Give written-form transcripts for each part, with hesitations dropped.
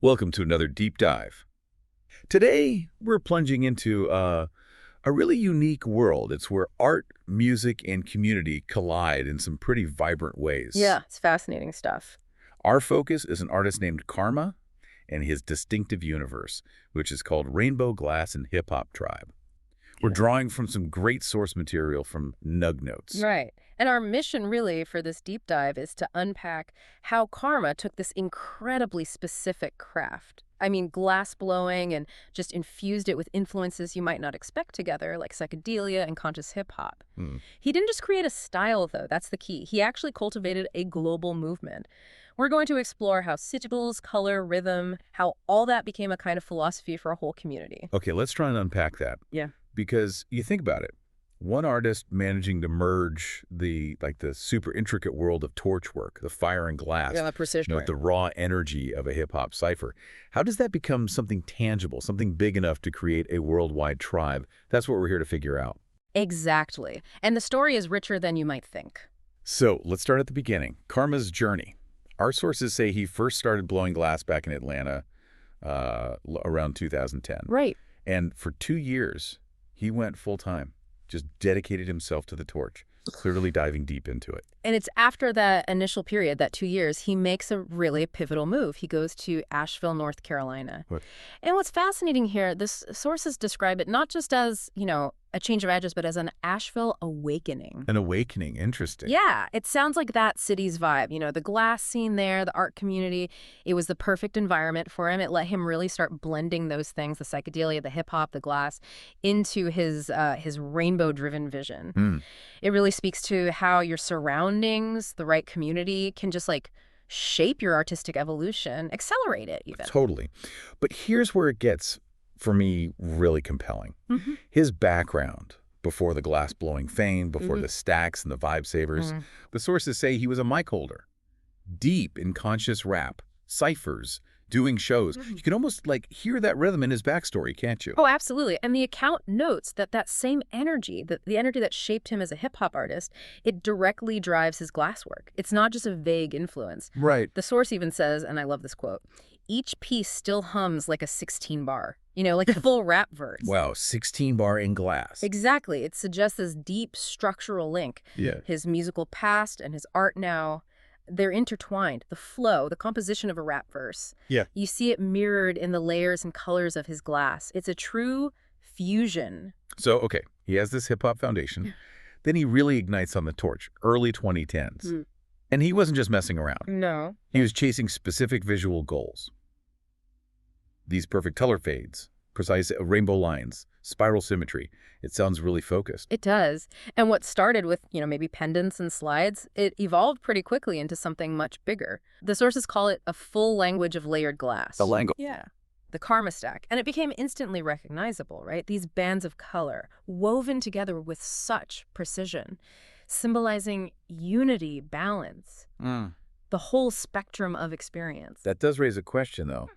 Welcome to another deep dive. Today, we're plunging into a really unique world. It's where art, music, and community collide in some pretty vibrant ways. Yeah, it's fascinating stuff. Our focus is an artist named Karma and his distinctive universe, which is called Rainbow Glass and Hip Hop Tribe. We're drawing from some great source material from Nug Notes. Right. And our mission really for this deep dive is to unpack how Karma took this incredibly specific craft. I mean, glass blowing, and just infused it with influences you might not expect together, like psychedelia and conscious hip hop. He didn't just create a style, though. That's the key. He actually cultivated a global movement. We're going to explore how sigils, color, rhythm, how all that became a kind of philosophy for a whole community. Okay, let's try and unpack that. Yeah. Because you think about it, one artist managing to merge the super intricate world of torchwork, the fire and glass, Yeah, the precision. with the raw energy of a hip-hop cipher. How does that become something tangible, something big enough to create a worldwide tribe? That's what we're here to figure out. Exactly. And the story is richer than you might think. So let's start at the beginning. Karma's journey. Our sources say he first started blowing glass back in Atlanta around 2010. Right. And for 2 years, he went full-time, just dedicated himself to the torch, clearly diving deep into it. And it's after that initial period, that 2 years, he makes a really pivotal move. He goes to Asheville, North Carolina. What? And what's fascinating here, sources describe it not just as, a change of address, but as an Asheville awakening. An awakening, interesting. Yeah, it sounds like that city's vibe. The glass scene there, the art community, it was the perfect environment for him. It let him really start blending those things, the psychedelia, the hip hop, the glass, into his rainbow-driven vision. It really speaks to how your surroundings, the right community, can just shape your artistic evolution, accelerate it even. Totally. But here's where it gets, for me, really compelling. His background before the glass-blowing fame, before the stacks and the Vibesavers, the sources say he was a mic holder, deep in conscious rap, cyphers, doing shows. You can almost hear that rhythm in his backstory, can't you? Oh, absolutely. And the account notes that same energy, the energy that shaped him as a hip-hop artist, it directly drives his glasswork. It's not just a vague influence. Right. The source even says, and I love this quote, each piece still hums like a 16-bar, like a full rap verse. Wow, 16-bar in glass. Exactly. It suggests this deep structural link. Yeah. His musical past and his art now, they're intertwined. The flow, the composition of a rap verse. Yeah. You see it mirrored in the layers and colors of his glass. It's a true fusion. So, okay, he has this hip-hop foundation. Then he really ignites on the torch, early 2010s. And he wasn't just messing around. No. He was chasing specific visual goals. These perfect color fades, precise rainbow lines, spiral symmetry. It sounds really focused. It does. And what started with, maybe pendants and slides, it evolved pretty quickly into something much bigger. The sources call it a full language of layered glass. The language. Yeah. The Karma stack. And it became instantly recognizable, right? These bands of color woven together with such precision, symbolizing unity, balance, the whole spectrum of experience. That does raise a question, though.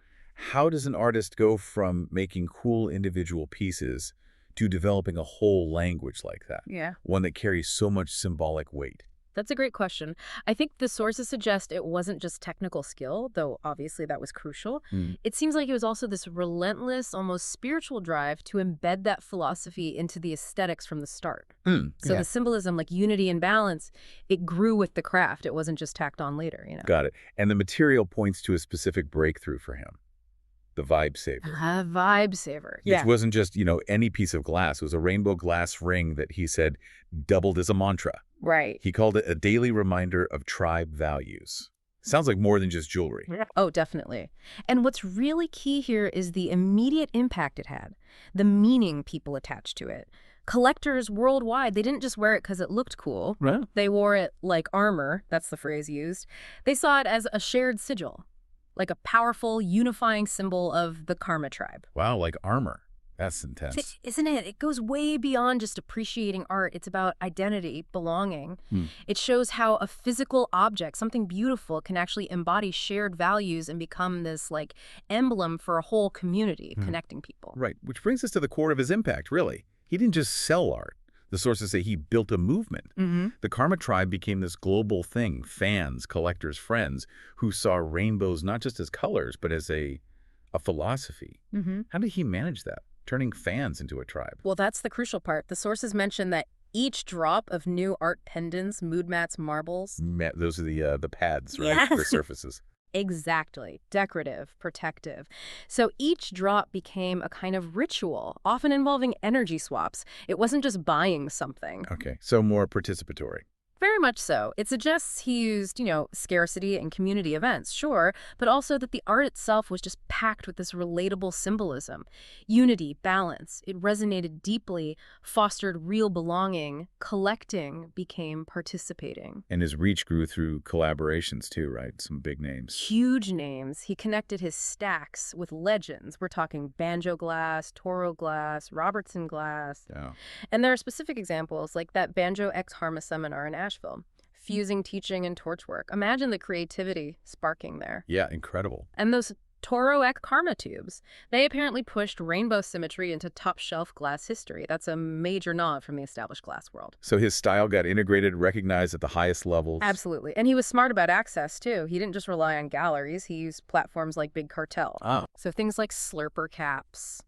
How does an artist go from making cool individual pieces to developing a whole language like that? Yeah. One that carries so much symbolic weight? That's a great question. I think the sources suggest it wasn't just technical skill, though obviously that was crucial. It seems like it was also this relentless, almost spiritual drive to embed that philosophy into the aesthetics from the start. So the symbolism, like unity and balance, it grew with the craft. It wasn't just tacked on later, Got it. And the material points to a specific breakthrough for him. The Vibesaver. Vibesaver. Which wasn't just, any piece of glass. It was a rainbow glass ring that he said doubled as a mantra. Right. He called it a daily reminder of tribe values. Sounds like more than just jewelry. Oh, definitely. And what's really key here is the immediate impact it had, the meaning people attached to it. Collectors worldwide, they didn't just wear it because it looked cool. Right. They wore it like armor. That's the phrase used. They saw it as a shared sigil, like a powerful, unifying symbol of the Karma tribe. Wow, like armor. That's intense. Isn't it? It goes way beyond just appreciating art. It's about identity, belonging. It shows how a physical object, something beautiful, can actually embody shared values and become this emblem for a whole community, connecting people. Right, which brings us to the core of his impact, really. He didn't just sell art. The sources say he built a movement. The Karma tribe became this global thing, fans, collectors, friends, who saw rainbows not just as colors, but as a A philosophy. How did he manage that, turning fans into a tribe? Well, that's the crucial part. The sources mention that each drop of new art pendants, mood mats, marbles. Those are the pads, right? Yes. Or surfaces. Exactly. Decorative, protective. So each drop became a kind of ritual, often involving energy swaps. It wasn't just buying something. Okay, so more participatory. Very much so. It suggests he used, scarcity and community events, sure, but also that the art itself was just packed with this relatable symbolism. Unity, balance. It resonated deeply, fostered real belonging. Collecting became participating. And his reach grew through collaborations too, right? Some big names. Huge names. He connected his stacks with legends. We're talking Banjo glass, Toro glass, Robertson glass. Yeah. And there are specific examples like that Banjo X Harma seminar in Asheville, fusing teaching and torchwork. Imagine the creativity sparking there. Yeah, incredible. And those Toro X Karma tubes, they apparently pushed rainbow symmetry into top-shelf glass history. That's a major nod from the established glass world. So his style got integrated, recognized at the highest levels. Absolutely. And he was smart about access, too. He didn't just rely on galleries. He used platforms like Big Cartel. Ah. So things like slurper caps,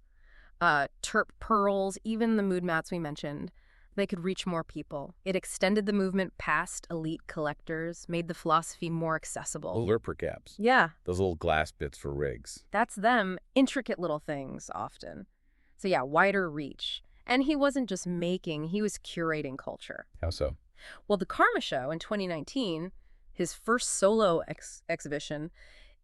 terp pearls, even the mood mats we mentioned. They could reach more people. It extended the movement past elite collectors, made the philosophy more accessible. Lurper caps. Yeah. Those little glass bits for rigs. That's them. Intricate little things, often. So yeah, wider reach. And he wasn't just making, he was curating culture. How so? Well, the Karma Show in 2019, his first solo exhibition,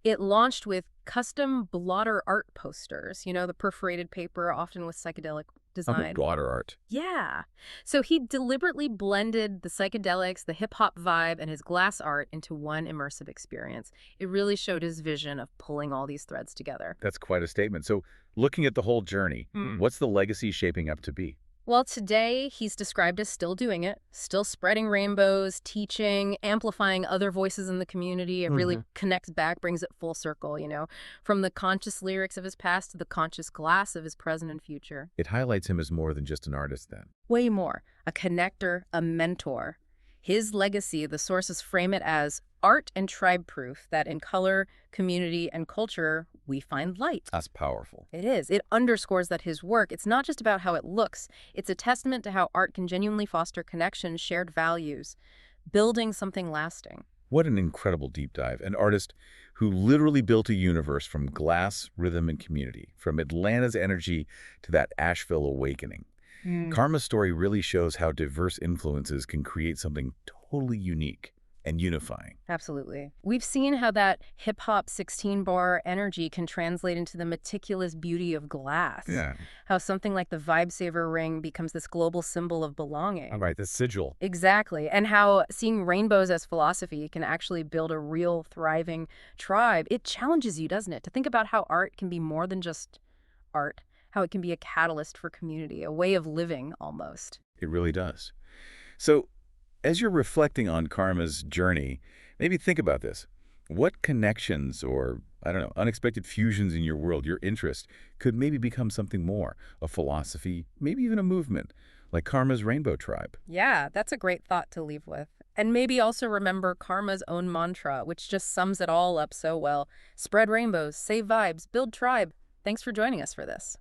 it launched with custom blotter art posters, the perforated paper, often with psychedelic design. Blotter art. Yeah. So he deliberately blended the psychedelics, the hip-hop vibe, and his glass art into one immersive experience. It really showed his vision of pulling all these threads together. That's quite a statement. So looking at the whole journey, what's the legacy shaping up to be? Well, today he's described as still doing it, still spreading rainbows, teaching, amplifying other voices in the community. It really connects back, brings it full circle, from the conscious lyrics of his past to the conscious glass of his present and future. It highlights him as more than just an artist then. Way more. A connector, a mentor. His legacy, the sources frame it as art and tribe proof that in color, community, and culture, we find light. That's powerful. It is. It underscores that his work, it's not just about how it looks. It's a testament to how art can genuinely foster connection, shared values, building something lasting. What an incredible deep dive. An artist who literally built a universe from glass, rhythm, and community, from Atlanta's energy to that Asheville awakening. Karma's story really shows how diverse influences can create something totally unique and unifying. Absolutely. We've seen how that hip-hop 16-bar energy can translate into the meticulous beauty of glass. Yeah. How something like the Vibesaver ring becomes this global symbol of belonging. All right, the sigil. Exactly. And how seeing rainbows as philosophy can actually build a real, thriving tribe. It challenges you, doesn't it, to think about how art can be more than just art, how it can be a catalyst for community, a way of living almost. It really does. So, as you're reflecting on Karma's journey, maybe think about this. What connections or, unexpected fusions in your world, your interest, could maybe become something more, a philosophy, maybe even a movement, like Karma's Rainbow Tribe? Yeah, that's a great thought to leave with. And maybe also remember Karma's own mantra, which just sums it all up so well. Spread rainbows, save vibes, build tribe. Thanks for joining us for this.